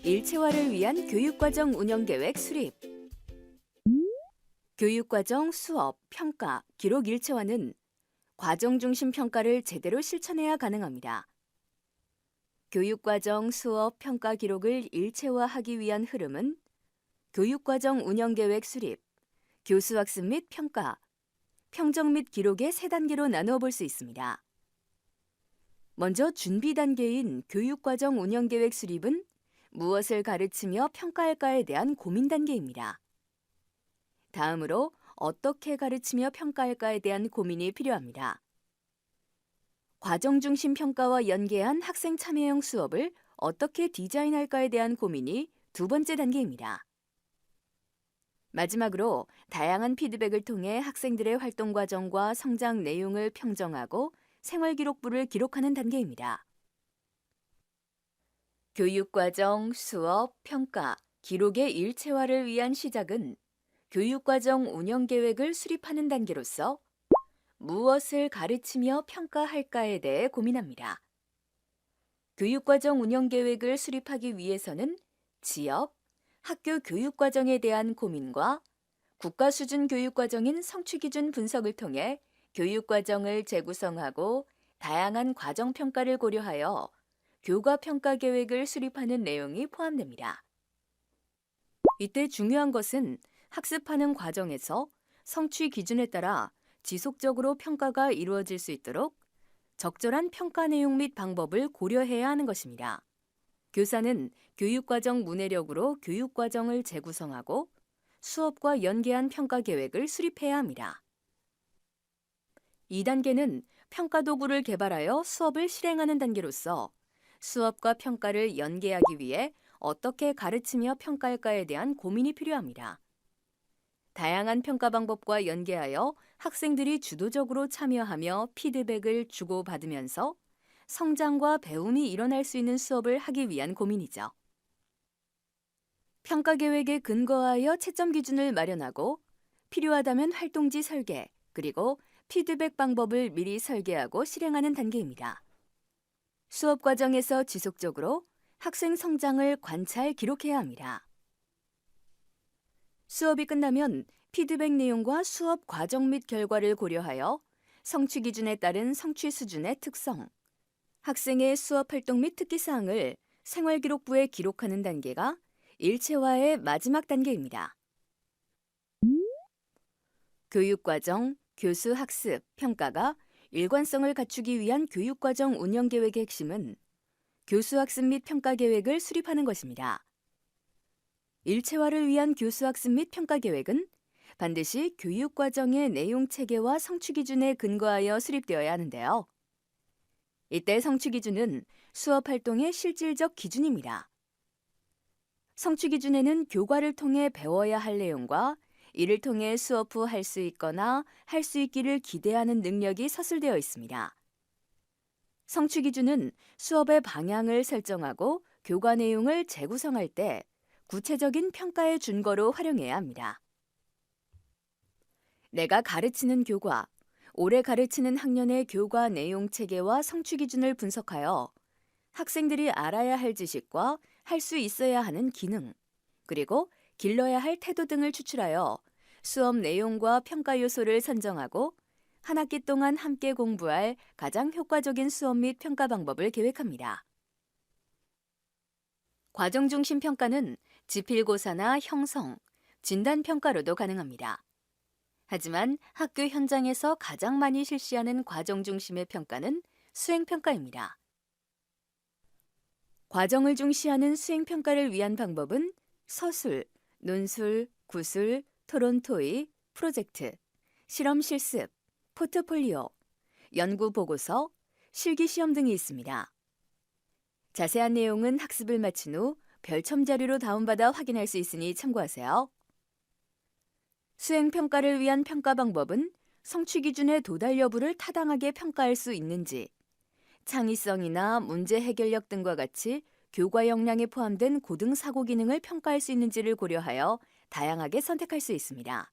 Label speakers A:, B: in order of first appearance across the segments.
A: 일체화를 위한 교육과정 운영계획 수립. 교육과정 수업, 평가, 기록 일체화는 과정 중심 평가를 제대로 실천해야 가능합니다. 교육과정 수업, 평가 기록을 일체화하기 위한 흐름은 교육과정 운영계획 수립, 교수학습 및 평가, 평정 및 기록의 세 단계로 나누어 볼 수 있습니다. 먼저 준비 단계인 교육과정 운영계획 수립은 무엇을 가르치며 평가할까에 대한 고민 단계입니다. 다음으로 어떻게 가르치며 평가할까에 대한 고민이 필요합니다. 과정 중심 평가와 연계한 학생 참여형 수업을 어떻게 디자인할까에 대한 고민이 두 번째 단계입니다. 마지막으로 다양한 피드백을 통해 학생들의 활동 과정과 성장 내용을 평정하고 생활기록부를 기록하는 단계입니다. 교육과정, 수업, 평가, 기록의 일체화를 위한 시작은 교육과정 운영계획을 수립하는 단계로서 무엇을 가르치며 평가할까에 대해 고민합니다. 교육과정 운영계획을 수립하기 위해서는 지역, 학교 교육과정에 대한 고민과 국가 수준 교육과정인 성취기준 분석을 통해 교육과정을 재구성하고 다양한 과정평가를 고려하여 교과평가 계획을 수립하는 내용이 포함됩니다. 이때 중요한 것은 학습하는 과정에서 성취 기준에 따라 지속적으로 평가가 이루어질 수 있도록 적절한 평가 내용 및 방법을 고려해야 하는 것입니다. 교사는 교육과정 문해력으로 교육과정을 재구성하고 수업과 연계한 평가 계획을 수립해야 합니다. 2단계는 평가 도구를 개발하여 수업을 실행하는 단계로서 수업과 평가를 연계하기 위해 어떻게 가르치며 평가할까에 대한 고민이 필요합니다. 다양한 평가 방법과 연계하여 학생들이 주도적으로 참여하며 피드백을 주고받으면서 성장과 배움이 일어날 수 있는 수업을 하기 위한 고민이죠. 평가 계획에 근거하여 채점 기준을 마련하고 필요하다면 활동지 설계, 그리고 피드백 방법을 미리 설계하고 실행하는 단계입니다. 수업 과정에서 지속적으로 학생 성장을 관찰, 기록해야 합니다. 수업이 끝나면 피드백 내용과 수업 과정 및 결과를 고려하여 성취 기준에 따른 성취 수준의 특성, 학생의 수업 활동 및 특기사항을 생활기록부에 기록하는 단계가 일체화의 마지막 단계입니다. 교육과정, 교수 학습, 평가가 일관성을 갖추기 위한 교육과정 운영계획의 핵심은 교수학습 및 평가계획을 수립하는 것입니다. 일체화를 위한 교수학습 및 평가계획은 반드시 교육과정의 내용체계와 성취기준에 근거하여 수립되어야 하는데요. 이때 성취기준은 수업활동의 실질적 기준입니다. 성취기준에는 교과를 통해 배워야 할 내용과 이를 통해 수업 후 할 수 있거나 할 수 있기를 기대하는 능력이 서술되어 있습니다. 성취기준은 수업의 방향을 설정하고 교과 내용을 재구성할 때 구체적인 평가의 준거로 활용해야 합니다. 내가 가르치는 교과, 올해 가르치는 학년의 교과 내용 체계와 성취 기준을 분석하여 학생들이 알아야 할 지식과 할 수 있어야 하는 기능, 그리고 길러야 할 태도 등을 추출하여 수업 내용과 평가 요소를 선정하고 한 학기 동안 함께 공부할 가장 효과적인 수업 및 평가 방법을 계획합니다. 과정 중심 평가는 지필고사나 형성, 진단 평가로도 가능합니다. 하지만 학교 현장에서 가장 많이 실시하는 과정 중심의 평가는 수행평가입니다. 과정을 중시하는 수행평가를 위한 방법은 서술, 논술, 구술, 토론 토의, 프로젝트, 실험 실습, 포트폴리오, 연구 보고서, 실기시험 등이 있습니다. 자세한 내용은 학습을 마친 후 별첨 자료로 다운받아 확인할 수 있으니 참고하세요. 수행평가를 위한 평가 방법은 성취 기준의 도달 여부를 타당하게 평가할 수 있는지, 창의성이나 문제 해결력 등과 같이 교과 역량에 포함된 고등 사고 기능을 평가할 수 있는지를 고려하여 다양하게 선택할 수 있습니다.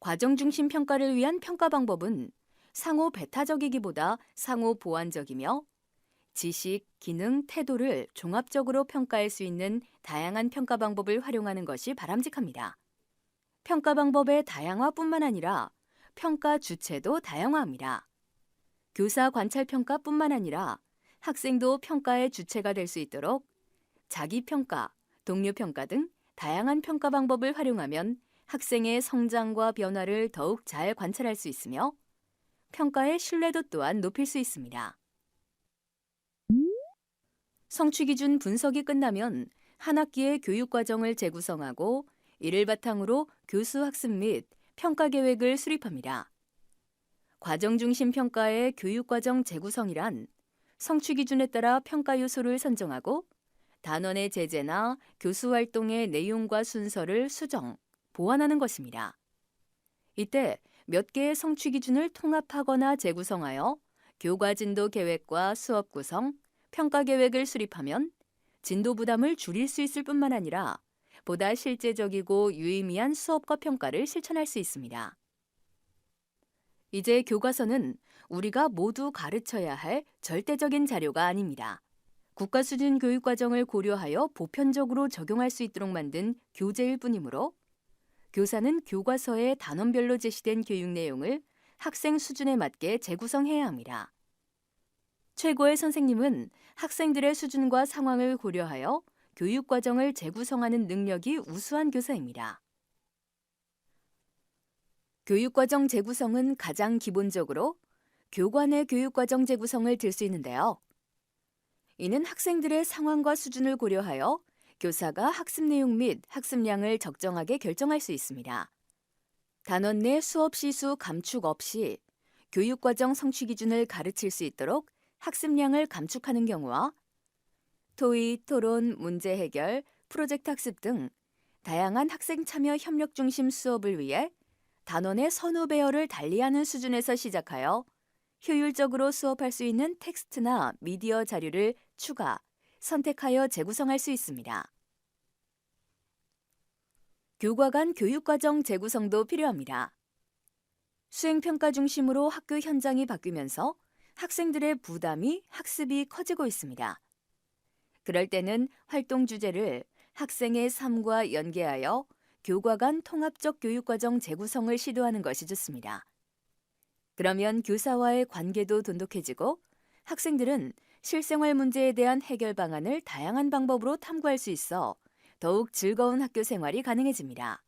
A: 과정 중심 평가를 위한 평가 방법은 상호 배타적이기보다 상호 보완적이며 지식, 기능, 태도를 종합적으로 평가할 수 있는 다양한 평가 방법을 활용하는 것이 바람직합니다. 평가 방법의 다양화뿐만 아니라 평가 주체도 다양화합니다. 교사 관찰 평가뿐만 아니라 학생도 평가의 주체가 될 수 있도록 자기 평가, 동료 평가 등 다양한 평가 방법을 활용하면 학생의 성장과 변화를 더욱 잘 관찰할 수 있으며 평가의 신뢰도 또한 높일 수 있습니다. 성취 기준 분석이 끝나면 한 학기의 교육 과정을 재구성하고 이를 바탕으로 교수 학습 및 평가 계획을 수립합니다. 과정 중심 평가의 교육 과정 재구성이란 성취 기준에 따라 평가 요소를 선정하고 단원의 제재나 교수 활동의 내용과 순서를 수정, 보완하는 것입니다. 이때 몇 개의 성취 기준을 통합하거나 재구성하여 교과 진도 계획과 수업 구성, 평가 계획을 수립하면 진도 부담을 줄일 수 있을 뿐만 아니라 보다 실제적이고 유의미한 수업과 평가를 실천할 수 있습니다. 이제 교과서는 우리가 모두 가르쳐야 할 절대적인 자료가 아닙니다. 국가 수준 교육 과정을 고려하여 보편적으로 적용할 수 있도록 만든 교재일 뿐이므로 교사는 교과서에 단원별로 제시된 교육 내용을 학생 수준에 맞게 재구성해야 합니다. 최고의 선생님은 학생들의 수준과 상황을 고려하여 교육 과정을 재구성하는 능력이 우수한 교사입니다. 교육과정 재구성은 가장 기본적으로 교관의 교육과정 재구성을 들 수 있는데요. 이는 학생들의 상황과 수준을 고려하여 교사가 학습 내용 및 학습량을 적정하게 결정할 수 있습니다. 단원 내 수업 시수 감축 없이 교육과정 성취 기준을 가르칠 수 있도록 학습량을 감축하는 경우와 토의, 토론, 문제 해결, 프로젝트 학습 등 다양한 학생 참여 협력 중심 수업을 위해 단원의 선후 배열을 달리하는 수준에서 시작하여 효율적으로 수업할 수 있는 텍스트나 미디어 자료를 추가, 선택하여 재구성할 수 있습니다. 교과 간 교육과정 재구성도 필요합니다. 수행평가 중심으로 학교 현장이 바뀌면서 학생들의 부담이 학습이 커지고 있습니다. 그럴 때는 활동 주제를 학생의 삶과 연계하여 교과 간 통합적 교육과정 재구성을 시도하는 것이 좋습니다. 그러면 교사와의 관계도 돈독해지고 학생들은 실생활 문제에 대한 해결 방안을 다양한 방법으로 탐구할 수 있어 더욱 즐거운 학교 생활이 가능해집니다.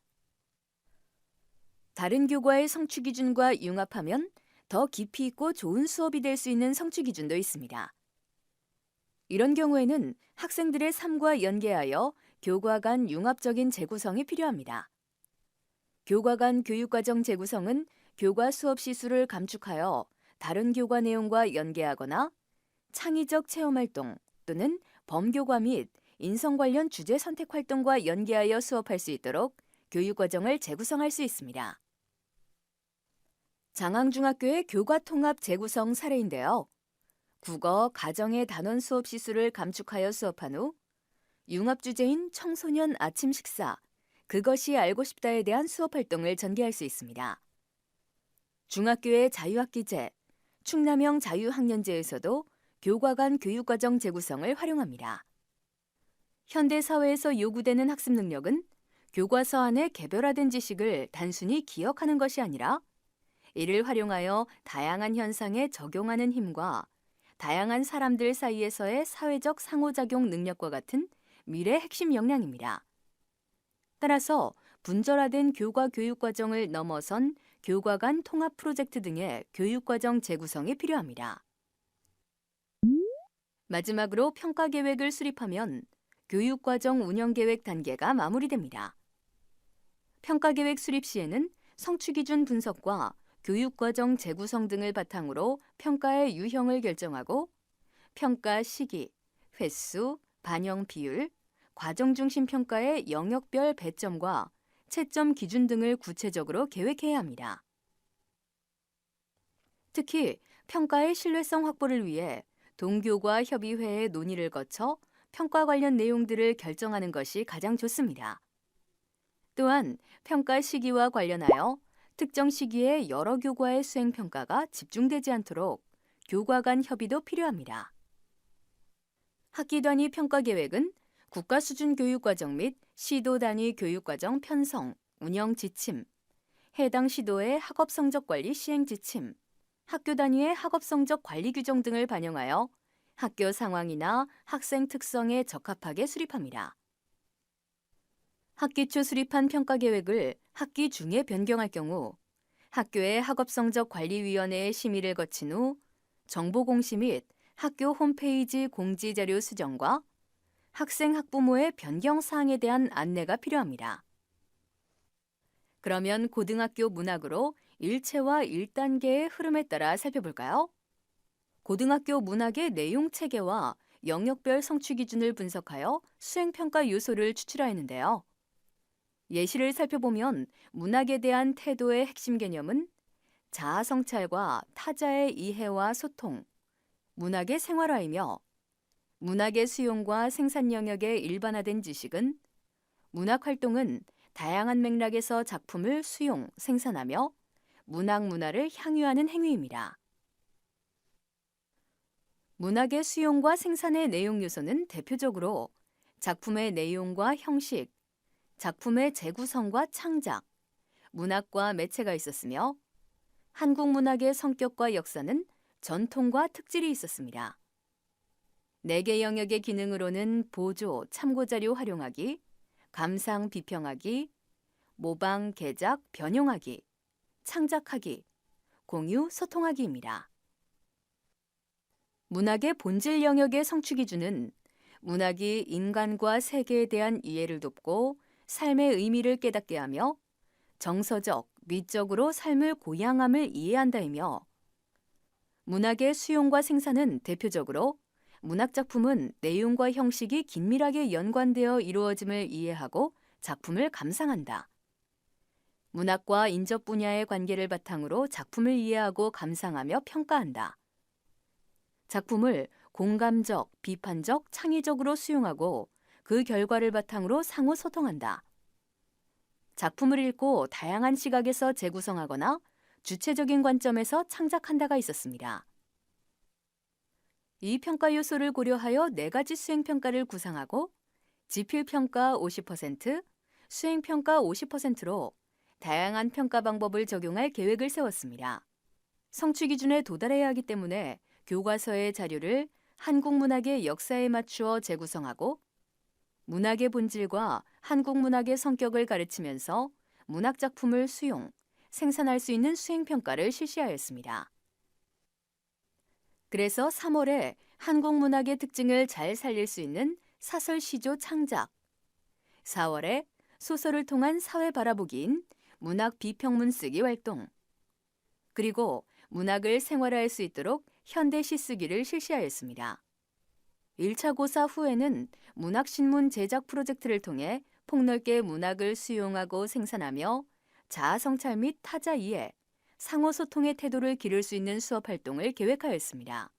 A: 다른 교과의 성취 기준과 융합하면 더 깊이 있고 좋은 수업이 될 수 있는 성취 기준도 있습니다. 이런 경우에는 학생들의 삶과 연계하여 교과 간 융합적인 재구성이 필요합니다. 교과 간 교육과정 재구성은 교과 수업 시수를 감축하여 다른 교과 내용과 연계하거나 창의적 체험활동 또는 범교과 및 인성 관련 주제 선택 활동과 연계하여 수업할 수 있도록 교육과정을 재구성할 수 있습니다. 장항중학교의 교과 통합 재구성 사례인데요. 국어, 가정의 단원 수업 시수를 감축하여 수업한 후 융합 주제인 청소년 아침 식사, 그것이 알고 싶다에 대한 수업 활동을 전개할 수 있습니다. 중학교의 자유학기제, 충남형 자유학년제에서도 교과 간 교육과정 재구성을 활용합니다. 현대 사회에서 요구되는 학습 능력은 교과서 안에 개별화된 지식을 단순히 기억하는 것이 아니라 이를 활용하여 다양한 현상에 적용하는 힘과 다양한 사람들 사이에서의 사회적 상호작용 능력과 같은 미래 핵심 역량입니다. 따라서 분절화된 교과 교육과정을 넘어선 교과 간 통합 프로젝트 등의 교육과정 재구성이 필요합니다. 마지막으로 평가 계획을 수립하면 교육과정 운영계획 단계가 마무리됩니다. 평가 계획 수립 시에는 성취 기준 분석과 교육과정 재구성 등을 바탕으로 평가의 유형을 결정하고 평가 시기, 횟수, 반영 비율, 과정 중심 평가의 영역별 배점과 채점 기준 등을 구체적으로 계획해야 합니다. 특히 평가의 신뢰성 확보를 위해 동교과 협의회의 논의를 거쳐 평가 관련 내용들을 결정하는 것이 가장 좋습니다. 또한 평가 시기와 관련하여 특정 시기에 여러 교과의 수행 평가가 집중되지 않도록 교과 간 협의도 필요합니다. 학기 단위 평가 계획은 국가 수준 교육과정 및 시도 단위 교육과정 편성, 운영 지침, 해당 시도의 학업 성적 관리 시행 지침, 학교 단위의 학업 성적 관리 규정 등을 반영하여 학교 상황이나 학생 특성에 적합하게 수립합니다. 학기 초 수립한 평가 계획을 학기 중에 변경할 경우 학교의 학업성적관리위원회의 심의를 거친 후 정보 공시 및 학교 홈페이지 공지 자료 수정과 학생 학부모의 변경 사항에 대한 안내가 필요합니다. 그러면 고등학교 문학으로 일체와 1단계의 흐름에 따라 살펴볼까요? 고등학교 문학의 내용 체계와 영역별 성취 기준을 분석하여 수행평가 요소를 추출하였는데요. 예시를 살펴보면 문학에 대한 태도의 핵심 개념은 자아 성찰과 타자의 이해와 소통, 문학의 생활화이며 문학의 수용과 생산 영역의 일반화된 지식은 문학 활동은 다양한 맥락에서 작품을 수용, 생산하며 문학 문화를 향유하는 행위입니다. 문학의 수용과 생산의 내용 요소는 대표적으로 작품의 내용과 형식, 작품의 재구성과 창작, 문학과 매체가 있었으며 한국 문학의 성격과 역사는 전통과 특질이 있었습니다. 4개 영역의 기능으로는 보조, 참고자료 활용하기, 감상, 비평하기, 모방, 개작, 변형하기, 창작하기, 공유, 소통하기입니다. 문학의 본질 영역의 성취 기준은 문학이 인간과 세계에 대한 이해를 돕고 삶의 의미를 깨닫게 하며 정서적, 미적으로 삶을 고양함을 이해한다이며 문학의 수용과 생산은 대표적으로 문학작품은 내용과 형식이 긴밀하게 연관되어 이루어짐을 이해하고 작품을 감상한다. 문학과 인접 분야의 관계를 바탕으로 작품을 이해하고 감상하며 평가한다. 작품을 공감적, 비판적, 창의적으로 수용하고 그 결과를 바탕으로 상호 소통한다. 작품을 읽고 다양한 시각에서 재구성하거나 주체적인 관점에서 창작한다가 있었습니다. 이 평가 요소를 고려하여 4가지 수행평가를 구상하고 지필평가 50%, 수행평가 50%로 다양한 평가 방법을 적용할 계획을 세웠습니다. 성취 기준에 도달해야 하기 때문에 교과서의 자료를 한국 문학의 역사에 맞추어 재구성하고 문학의 본질과 한국 문학의 성격을 가르치면서 문학 작품을 수용, 생산할 수 있는 수행평가를 실시하였습니다. 그래서 3월에 한국 문학의 특징을 잘 살릴 수 있는 사설 시조 창작, 4월에 소설을 통한 사회 바라보기인 문학 비평문 쓰기 활동, 그리고 문학을 생활화할 수 있도록 현대시 쓰기를 실시하였습니다. 1차 고사 후에는 문학신문 제작 프로젝트를 통해 폭넓게 문학을 수용하고 생산하며 자아성찰 및 타자 이해, 상호소통의 태도를 기를 수 있는 수업 활동을 계획하였습니다.